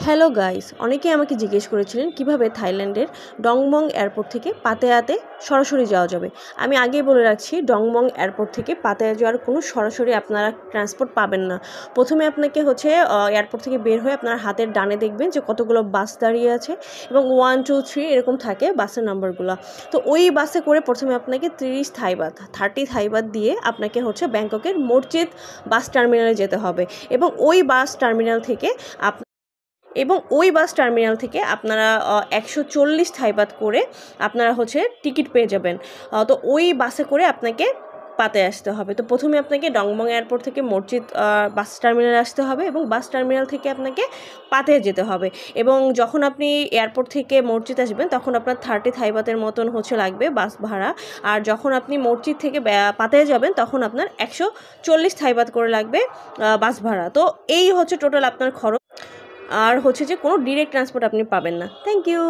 Hello guys, অনেকেই আমাকে জিজ্ঞেস করেছিলেন কিভাবে থাইল্যান্ডের ডংমং এয়ারপোর্ট থেকে পাতায়াতে সরাসরি যাওয়া যাবে। আমি আগেই বলে রাখছি, ডংমং এয়ারপোর্ট থেকে পাতায়া যাওয়ার কোনো সরাসরি আপনারা ট্রান্সপোর্ট পাবেন না। প্রথমে আপনাকে এয়ারপোর্ট থেকে বের হয়ে আপনার হাতের ডানে দেখবেন যে কতগুলো বাস দাঁড়িয়ে আছে এবং 1, 2, 3 এরকম থাকে বাসের নাম্বারগুলো। তো ওই বাসে করে প্রথমে আপনাকে 30 থাইবাত দিয়ে আপনাকে ব্যাংককের মসজিদ বাস টার্মিনালে যেতে হবে এবং ওই বাস টার্মিনাল থেকে আপনারা 140 থাইবাত করে আপনারা টিকিট পেয়ে যাবেন। তো ওই বাসে করে আপনাকে পাতায় আসতে হবে। তো প্রথমে আপনাকে ডংমং এয়ারপোর্ট থেকে মসজিদ বাস টার্মিনালে আসতে হবে এবং বাস টার্মিনাল থেকে আপনাকে পাতায় যেতে হবে। এবং যখন আপনি এয়ারপোর্ট থেকে মসজিদ আসবেন তখন আপনার 30 থাইবাতের মতন লাগবে বাস ভাড়া। আর যখন আপনি মসজিদ থেকে পাতায় যাবেন তখন আপনার 140 থাইবাত করে লাগবে বাস ভাড়া। তো এই টোটাল আপনার খরচ। আর কোনো ডিরেক্ট ট্রান্সপোর্ট আপনি পাবেন না। Thank you.